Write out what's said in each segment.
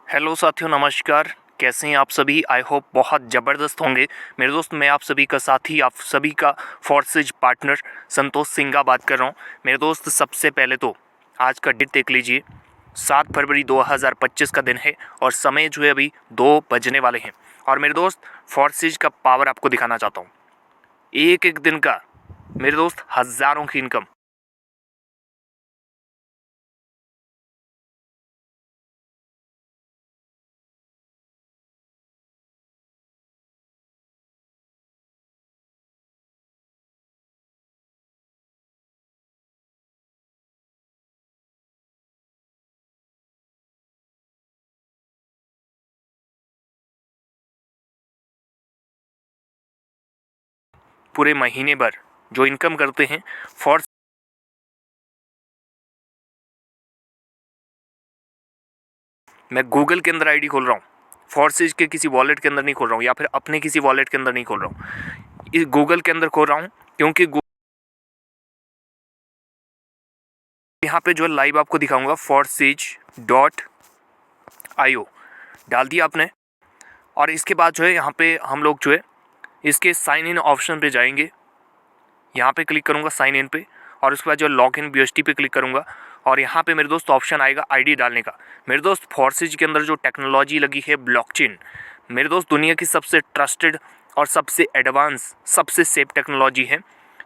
Hello साथियों, नमस्कार। कैसे हैं आप सभी? आई होप बहुत ज़बरदस्त होंगे। मेरे दोस्त, मैं आप सभी का साथी, आप सभी का फोर्सेज पार्टनर संतोष सिंघा बात कर रहा हूं। मेरे दोस्त, सबसे पहले तो आज का डेट देख लीजिए। 7 फरवरी 2025 का दिन है और समय जो है अभी 2 बजने वाले हैं। और मेरे दोस्त, फोर्सेज का पावर आपको दिखाना चाहता हूँ। एक एक दिन का मेरे दोस्त हज़ारों की इनकम। पूरे महीने भर जो इनकम करते हैं फॉर मैं गूगल के अंदर आईडी खोल रहा हूँ, फोर्सेज के किसी वॉलेट के अंदर नहीं खोल रहा हूँ या फिर अपने किसी वॉलेट के अंदर नहीं खोल रहा हूँ, इस गूगल के अंदर खोल रहा हूँ। क्योंकि यहाँ पे जो है लाइव आपको दिखाऊंगा। forces.io डाल दिया आपने। और इसके बाद जो है यहाँ पे हम लोग जो है इसके साइन इन ऑप्शन पे जाएंगे। यहाँ पे क्लिक करूँगा साइन इन पे, और उसके बाद जो लॉग इन BST पे क्लिक करूँगा। और यहाँ पे मेरे दोस्त ऑप्शन आएगा आईडी डालने का। मेरे दोस्त, फोर्सेज के अंदर जो टेक्नोलॉजी लगी है ब्लॉकचेन, मेरे दोस्त दुनिया की सबसे ट्रस्टेड और सबसे एडवांस, सबसे सेफ टेक्नोलॉजी है,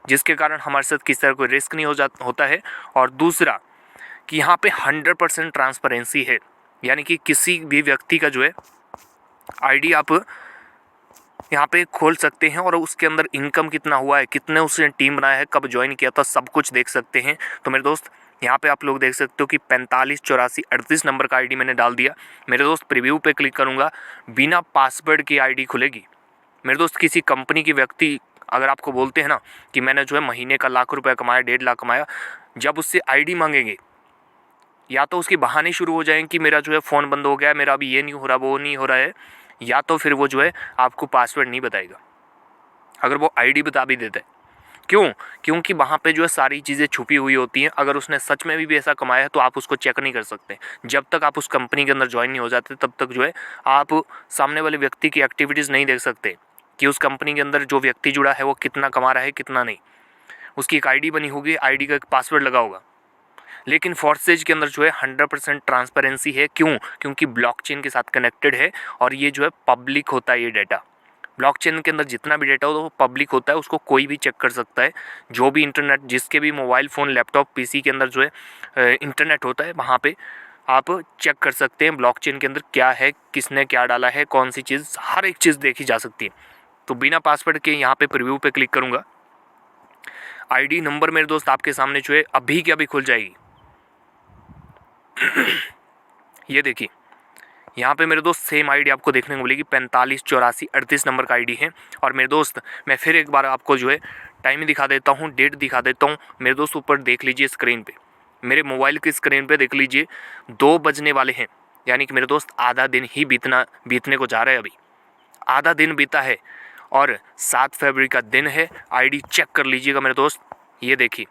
जिसके कारण हमारे साथ किसी तरह कोई रिस्क नहीं होता है। और दूसरा कि यहाँ पे 100% ट्रांसपेरेंसी है, यानी कि किसी भी व्यक्ति का जो है आईडी आप यहाँ पे खोल सकते हैं और उसके अंदर इनकम कितना हुआ है, कितने उसने टीम बनाया है, कब ज्वाइन किया था, सब कुछ देख सकते हैं। तो मेरे दोस्त, यहाँ पे आप लोग देख सकते हो कि 458438 नंबर का आईडी मैंने डाल दिया। मेरे दोस्त, प्रीव्यू पे क्लिक करूँगा, बिना पासवर्ड की आईडी खुलेगी। मेरे दोस्त, किसी कंपनी की व्यक्ति अगर आपको बोलते हैं ना कि मैंने जो है महीने का लाख रुपया कमाया, 1.5 लाख कमाया, जब उससे आईडी मांगेंगे, या तो उसके बहाने शुरू हो जाएंगे कि मेरा जो है फ़ोन बंद हो गया, मेरा अभी ये नहीं हो रहा, वो नहीं हो रहा है, या तो फिर वो जो है आपको पासवर्ड नहीं बताएगा अगर वो आईडी बता भी देता है। क्यों? क्योंकि वहाँ पे जो है सारी चीज़ें छुपी हुई होती हैं। अगर उसने सच में भी ऐसा कमाया है तो आप उसको चेक नहीं कर सकते। जब तक आप उस कंपनी के अंदर ज्वाइन नहीं हो जाते, तब तक जो है आप सामने वाले व्यक्ति की एक्टिविटीज़ नहीं देख सकते कि उस कंपनी के अंदर जो व्यक्ति जुड़ा है वो कितना कमा रहा है, कितना नहीं। उसकी एक आईडी बनी होगी, आईडी का एक पासवर्ड लगा होगा। लेकिन फोर्सेज के अंदर जो है 100% ट्रांसपेरेंसी है। क्यों? क्योंकि ब्लॉकचेन के साथ कनेक्टेड है और ये जो है पब्लिक होता है। ये डाटा ब्लॉकचेन के अंदर जितना भी डाटा हो तो वो पब्लिक होता है, उसको कोई भी चेक कर सकता है। जो भी इंटरनेट, जिसके भी मोबाइल फ़ोन, लैपटॉप, PC के अंदर जो है इंटरनेट होता है, वहाँ पे आप चेक कर सकते हैं ब्लॉकचेन के अंदर क्या है, किसने क्या डाला है, कौन सी चीज़, हर एक चीज़ देखी जा सकती है। तो बिना पासवर्ड के यहाँ पे प्रीव्यू पे क्लिक करूँगा। आईडी नंबर मेरे दोस्त आपके सामने जो है अभी के अभी खुल जाएगी। ये देखिए, यहाँ पे मेरे दोस्त सेम आईडी आपको देखने को मिलेगी। 458438 नंबर का आईडी है। और मेरे दोस्त, मैं फिर एक बार आपको जो है टाइम दिखा देता हूँ, डेट दिखा देता हूँ। मेरे दोस्त, ऊपर देख लीजिए स्क्रीन पे, मेरे मोबाइल की स्क्रीन पे देख लीजिए, 2 बजने वाले हैं। यानी कि मेरे दोस्त आधा दिन ही बीतने को जा रहा है। अभी आधा दिन बीता है और 7 फरवरी का दिन है। आईडी चेक कर लीजिएगा मेरे दोस्त। ये देखिए,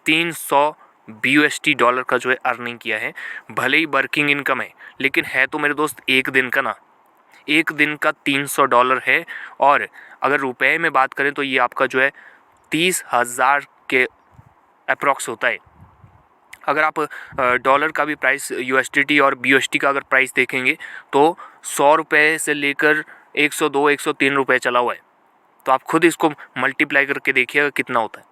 300 BUSD डॉलर का जो है अर्निंग किया है। भले ही वर्किंग इनकम है, लेकिन है तो मेरे दोस्त एक दिन का ना, एक दिन का $300 है। और अगर रुपए में बात करें तो ये आपका जो है 30,000 के अप्रॉक्स होता है। अगर आप डॉलर का भी प्राइस, USDT और BUSD का अगर प्राइस देखेंगे तो 100 रुपये से लेकर 102 103 रुपये चला हुआ है। तो आप खुद इसको मल्टीप्लाई करके देखिएगा कितना होता है।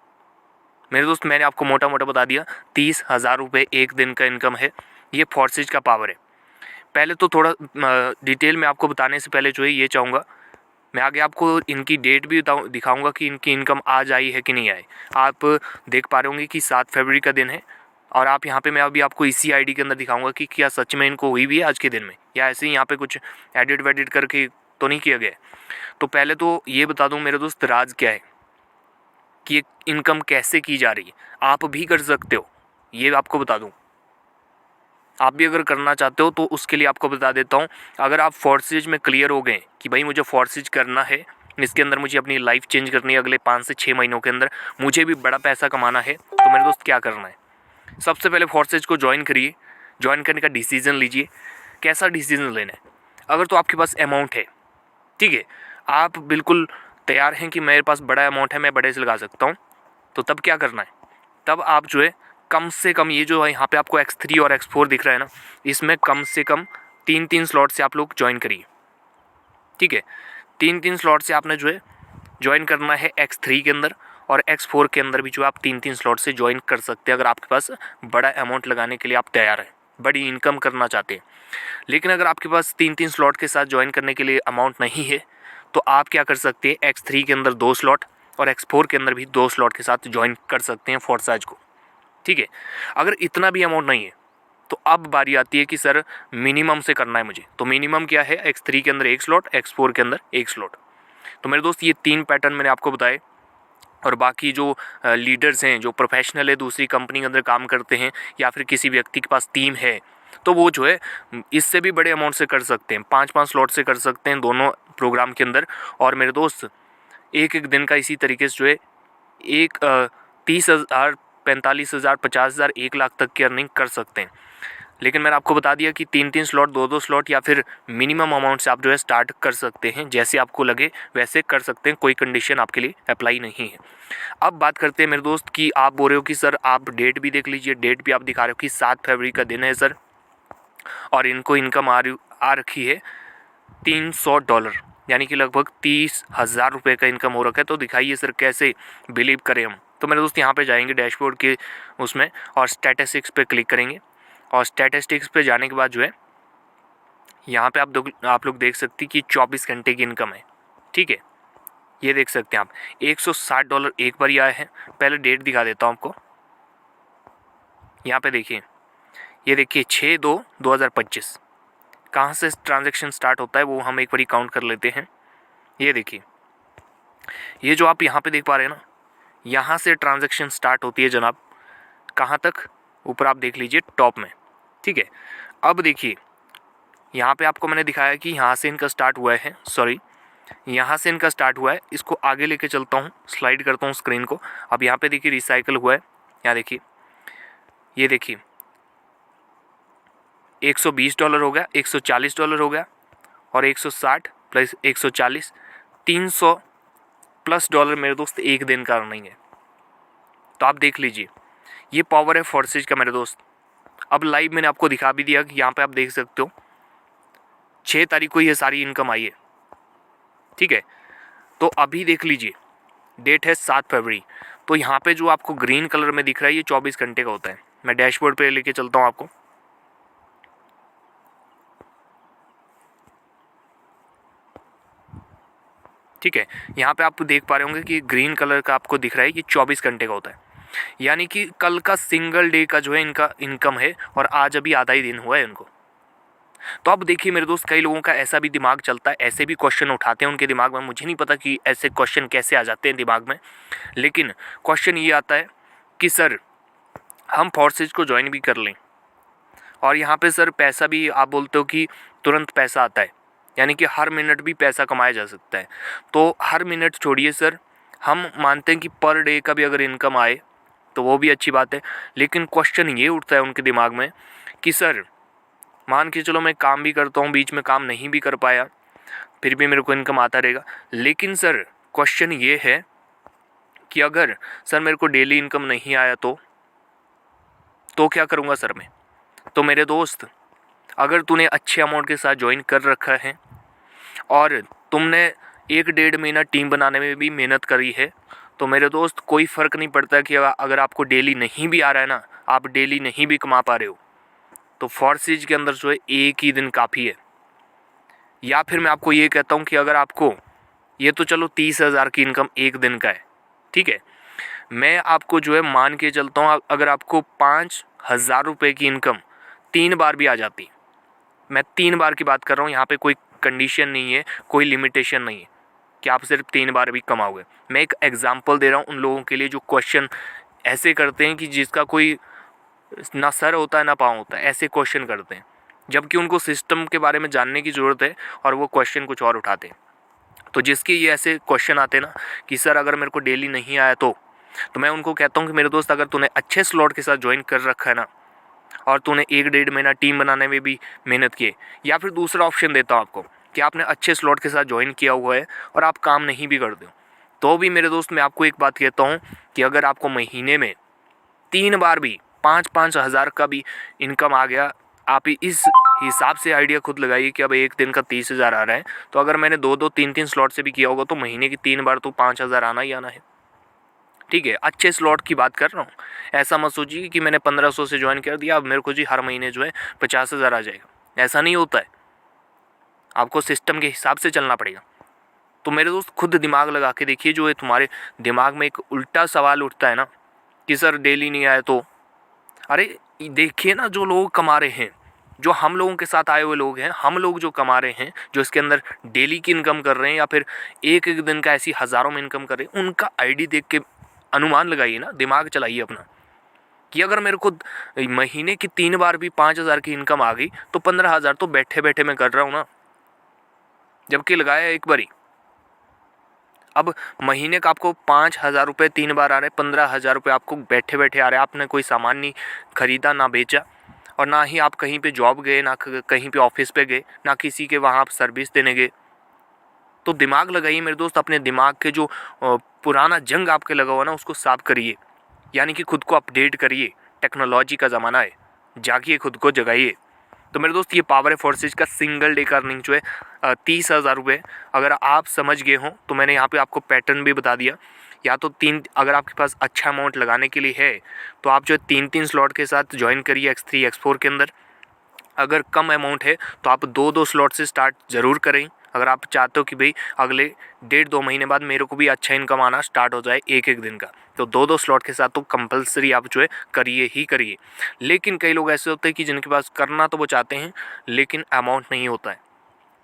मेरे दोस्त, मैंने आपको मोटा मोटा बता दिया, 30,000 रुपये एक दिन का इनकम है। ये फोर्सेज का पावर है। पहले तो थोड़ा डिटेल में आपको बताने से पहले जो है ये चाहूँगा, मैं आगे आपको इनकी डेट भी दिखाऊंगा कि इनकी इनकम आज आई है कि नहीं आई। आप देख पा रहे होंगे कि 7 फरवरी का दिन है। और आप यहाँ पे, मैं अभी आपको इसी आईडी के अंदर दिखाऊंगा कि क्या सच में इनको हुई भी है आज के दिन में, या ऐसे ही यहाँ पे कुछ एडिट वेडिट करके तो नहीं किया गया है। तो पहले तो ये बता दूँ मेरे दोस्त, राज क्या है कि ये इनकम कैसे की जा रही है। आप भी कर सकते हो, ये आपको बता दूं। आप भी अगर करना चाहते हो तो उसके लिए आपको बता देता हूं। अगर आप फोर्सेज में क्लियर हो गए कि भाई मुझे फोर्सेज करना है, इसके अंदर मुझे अपनी लाइफ चेंज करनी है, अगले 5 से 6 महीनों के अंदर मुझे भी बड़ा पैसा कमाना है, तो मेरे दोस्त क्या करना है, सबसे पहले फोर्सेज को ज्वाइन करिए। ज्वाइन करने का डिसीज़न लीजिए। कैसा डिसीजन लेना है। अगर तो आपके पास अमाउंट है, ठीक है, आप बिल्कुल तैयार हैं कि मेरे पास बड़ा अमाउंट है, मैं बड़े से लगा सकता हूँ, तो तब क्या करना है, तब आप जो है कम से कम ये जो है यहाँ पे आपको X3 और X4 दिख रहा है ना, इसमें कम से कम 3-3 स्लॉट से आप लोग ज्वाइन करिए, ठीक है। 3-3 स्लॉट से आपने जो है ज्वाइन करना है X3 के अंदर, और X4 के अंदर भी जो आप 3-3 स्लॉट से ज्वाइन कर सकते हैं अगर आपके पास बड़ा अमाउंट लगाने के लिए आप तैयार हैं, बड़ी इनकम करना चाहते हैं। लेकिन अगर आपके पास 3-3 स्लॉट के साथ ज्वाइन करने के लिए अमाउंट नहीं है, तो आप क्या कर सकते हैं, X3 के अंदर 2 स्लॉट और X4 के अंदर भी 2 स्लॉट के साथ ज्वाइन कर सकते हैं फोर्साइज को, ठीक है। अगर इतना भी अमाउंट नहीं है, तो अब बारी आती है कि सर मिनिमम से करना है मुझे, तो मिनिमम क्या है, X3 के अंदर 1 स्लॉट, X4 के अंदर 1 स्लॉट। तो मेरे दोस्त ये 3 पैटर्न मैंने आपको बताए, और बाकी जो लीडर्स हैं, जो प्रोफेशनल है, दूसरी कंपनी के अंदर काम करते हैं, या फिर किसी व्यक्ति के पास टीम है, तो वो जो है इससे भी बड़े अमाउंट से कर सकते हैं, 5-5 स्लॉट से कर सकते हैं दोनों प्रोग्राम के अंदर। और मेरे दोस्त एक एक दिन का इसी तरीके से जो है 30,000, 45,000, 50,000, 1 लाख तक की अर्निंग कर सकते हैं। लेकिन मैंने आपको बता दिया कि 3-3 स्लॉट, 2-2 स्लॉट, या फिर मिनिमम अमाउंट से आप जो है स्टार्ट कर सकते हैं, जैसे आपको लगे वैसे कर सकते हैं, कोई कंडीशन आपके लिए अप्लाई नहीं है। अब बात करते हैं मेरे दोस्त कि आप बोल रहे हो कि सर आप डेट भी देख लीजिए, डेट भी आप दिखा रहे हो कि 7 फरवरी का दिन है सर, और इनको इनकम आ रखी है $300, यानी कि लगभग 30,000 रुपये का इनकम हो रखा है। तो दिखाइए सर कैसे बिलीव करें हम। तो मेरे दोस्त यहाँ पे जाएंगे डैशबोर्ड के उसमें, और स्टैटिस्टिक्स पे क्लिक करेंगे, और स्टैटिस्टिक्स पे जाने के बाद जो है यहाँ पे आप लोग देख सकते हैं कि 24 घंटे की इनकम है, ठीक है। ये देख सकते हैं आप, $160 एक बार ही आए हैं। पहले डेट दिखा देता हूँ आपको, यहाँ पे देखिए, ये देखिए 6/2/2025 कहाँ से ट्रांजैक्शन स्टार्ट होता है वो हम एक बार काउंट कर लेते हैं। ये देखिए, ये जो आप यहाँ पे देख पा रहे हैं ना, यहाँ से ट्रांजैक्शन स्टार्ट होती है जनाब, कहाँ तक, ऊपर आप देख लीजिए टॉप में, ठीक है। अब देखिए यहाँ पे आपको मैंने दिखाया कि यहाँ से इनका स्टार्ट हुआ है, सॉरी, यहाँ से इनका स्टार्ट हुआ है। इसको आगे लेके चलता हूँ, स्लाइड करता हूँ स्क्रीन को। अब यहाँ पे देखिए रिसाइकल हुआ है, यहाँ देखिए, ये देखिए $120 हो गया, $140 हो गया, और 160 प्लस 140, $300+ मेरे दोस्त एक दिन का अर्निंग है। तो आप देख लीजिए, ये पावर है फोर्सेज का मेरे दोस्त। अब लाइव मैंने आपको दिखा भी दिया कि यहाँ पे आप देख सकते हो 6 तारीख को ये सारी इनकम आई है, ठीक है। तो अभी देख लीजिए, डेट है 7 फरवरी। तो यहाँ पे जो आपको ग्रीन कलर में दिख रहा है ये 24 घंटे का होता है। मैं डैशबोर्ड पे लेके चलता हूँ आपको, ठीक है। यहाँ पे आप देख पा रहे होंगे कि ग्रीन कलर का आपको दिख रहा है, ये 24 घंटे का होता है, यानी कि कल का सिंगल डे का जो है इनका इनकम है, और आज अभी आधा ही दिन हुआ है इनको। तो अब देखिए मेरे दोस्त, कई लोगों का ऐसा भी दिमाग चलता है, ऐसे भी क्वेश्चन उठाते हैं उनके दिमाग में। मुझे नहीं पता कि ऐसे क्वेश्चन कैसे आ जाते हैं दिमाग में, लेकिन क्वेश्चन ये आता है कि सर हम फोर्सेज को ज्वाइन भी कर लें, और यहाँ पे सर पैसा भी आप बोलते हो कि तुरंत पैसा आता है, यानी कि हर मिनट भी पैसा कमाया जा सकता है। तो हर मिनट छोड़िए सर, हम मानते हैं कि पर डे का भी अगर इनकम आए तो वो भी अच्छी बात है। लेकिन क्वेश्चन ये उठता है उनके दिमाग में कि सर मान के चलो मैं काम भी करता हूँ, बीच में काम नहीं भी कर पाया, फिर भी मेरे को इनकम आता रहेगा। लेकिन सर क्वेश्चन ये है कि अगर सर मेरे को डेली इनकम नहीं आया तो क्या करूँगा सर मैं। तो मेरे दोस्त, अगर तूने अच्छे अमाउंट के साथ ज्वाइन कर रखा है और तुमने 1-1.5 महीना टीम बनाने में भी मेहनत करी है, तो मेरे दोस्त कोई फ़र्क नहीं पड़ता कि अगर आपको डेली नहीं भी आ रहा है ना, आप डेली नहीं भी कमा पा रहे हो, तो फोर्सेज के अंदर जो है एक ही दिन काफ़ी है। या फिर मैं आपको ये कहता हूँ कि अगर आपको, ये तो चलो 30,000 की इनकम एक दिन का है, ठीक है, मैं आपको जो है मान के चलता हूँ, अगर आपको 5,000 रुपये की इनकम 3 बार भी आ जाती, मैं 3 बार की बात कर रहा हूँ, यहाँ पे कोई कंडीशन नहीं है, कोई लिमिटेशन नहीं है कि आप सिर्फ 3 बार भी कमाओगे। मैं एक एग्जांपल दे रहा हूँ उन लोगों के लिए जो क्वेश्चन ऐसे करते हैं कि जिसका कोई ना सर होता है ना पाँव होता है, ऐसे क्वेश्चन करते हैं, जबकि उनको सिस्टम के बारे में जानने की ज़रूरत है और वो क्वेश्चन कुछ और उठाते हैं। तो जिसके ये ऐसे क्वेश्चन आते हैं ना कि सर अगर मेरे को डेली नहीं आया तो मैं उनको कहता हूँ कि मेरे दोस्त, अगर तूने अच्छे स्लॉट के साथ ज्वाइन कर रखा है ना, और तूने 1-1.5 महीना टीम बनाने में भी मेहनत की, या फिर दूसरा ऑप्शन देता हूँ आपको कि आपने अच्छे स्लॉट के साथ ज्वाइन किया हुआ है और आप काम नहीं भी करते हो, तो भी मेरे दोस्त मैं आपको एक बात कहता हूँ कि अगर आपको महीने में 3 बार भी 5-5 हज़ार का भी इनकम आ गया, आप इस हिसाब से आइडिया खुद लगाइए कि अब एक दिन का 30,000 आ रहा है, तो अगर मैंने 2-2 3-3 स्लॉट से भी किया होगा तो महीने की 3 बार तो 5,000 आना ही आना है। ठीक है, अच्छे स्लॉट की बात कर रहा हूँ। ऐसा मत सोचिए कि मैंने 1500 से ज्वाइन कर दिया अब मेरे को जी हर महीने जो है 50,000 आ जाएगा, ऐसा नहीं होता है। आपको सिस्टम के हिसाब से चलना पड़ेगा। तो मेरे दोस्त खुद दिमाग लगा के देखिए, जो है तुम्हारे दिमाग में एक उल्टा सवाल उठता है ना कि सर डेली नहीं आए तो, अरे देखिए ना, जो लोग कमा रहे हैं, जो हम लोगों के साथ आए हुए लोग हैं, हम लोग जो कमा रहे हैं, जो इसके अंदर डेली की इनकम कर रहे हैं या फिर एक एक दिन का ऐसी हज़ारों में इनकम कर रहे हैं, उनका आईडी देख के अनुमान लगाइए ना, दिमाग चलाइए अपना कि अगर मेरे को महीने की 3 बार भी 5,000 की इनकम आ गई तो 15,000 तो बैठे बैठे मैं कर रहा हूँ ना, जबकि लगाया एक बारी। अब महीने का आपको 5,000 रुपये 3 बार आ रहे, 15,000 रुपये आपको बैठे बैठे आ रहे, आपने कोई सामान नहीं खरीदा ना बेचा, और ना ही आप कहीं पे जॉब गए, ना कहीं पे ऑफिस पे गए, ना किसी के वहाँ आप सर्विस देने गए। तो दिमाग लगाइए मेरे दोस्त, अपने दिमाग के जो पुराना जंग आपके लगा हुआ ना उसको साफ करिए, यानी कि खुद को अपडेट करिए। टेक्नोलॉजी का ज़माना है, जागिए, खुद को जगाइए। तो मेरे दोस्त ये पावर फोर्सेज का सिंगल डे का अर्निंग जो है 30,000 रुपये, अगर आप समझ गए हों तो मैंने यहाँ पे आपको पैटर्न भी बता दिया। या तो अगर आपके पास अच्छा अमाउंट लगाने के लिए है तो आप जो है 3-3 स्लॉट के साथ ज्वाइन करिए X3 X4 के अंदर। अगर कम अमाउंट है तो आप 2-2 स्लॉट से स्टार्ट ज़रूर करें। अगर आप चाहते हो कि भाई अगले 1.5-2 महीने बाद मेरे को भी अच्छा इनकम आना स्टार्ट हो जाए एक एक दिन का, तो 2-2 स्लॉट के साथ तो कंपलसरी आप जो है करिए ही करिए। लेकिन कई लोग ऐसे होते हैं कि जिनके पास करना तो वो चाहते हैं लेकिन अमाउंट नहीं होता है,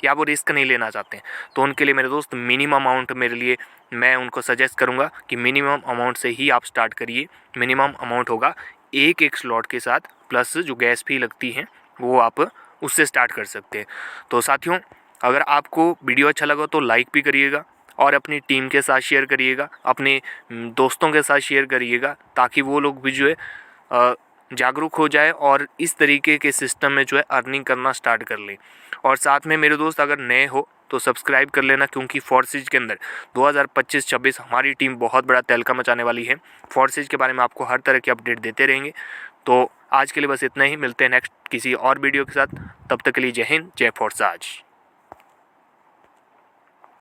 या वो रिस्क नहीं लेना चाहते हैं, तो उनके लिए मेरे दोस्त मिनिमम अमाउंट मेरे लिए, मैं उनको सजेस्ट करूँगा कि मिनिमम अमाउंट से ही आप स्टार्ट करिए। मिनिमम अमाउंट होगा एक एक स्लॉट के साथ, प्लस जो गैस फी लगती है वो आप उससे स्टार्ट कर सकते हैं। तो साथियों, अगर आपको वीडियो अच्छा लगा तो लाइक भी करिएगा और अपनी टीम के साथ शेयर करिएगा, अपने दोस्तों के साथ शेयर करिएगा, ताकि वो लोग भी जो है जागरूक हो जाए और इस तरीके के सिस्टम में जो है अर्निंग करना स्टार्ट कर लें। और साथ में मेरे दोस्त अगर नए हो तो सब्सक्राइब कर लेना, क्योंकि फोर्सेज के अंदर 2025-26 हमारी टीम बहुत बड़ा तहलका मचाने वाली है। फोर्सेज के बारे में आपको हर तरह की अपडेट देते रहेंगे। तो आज के लिए बस इतना ही, मिलते हैं नेक्स्ट किसी और वीडियो के साथ। तब तक के लिए जय हिंद, जय फोर्साज।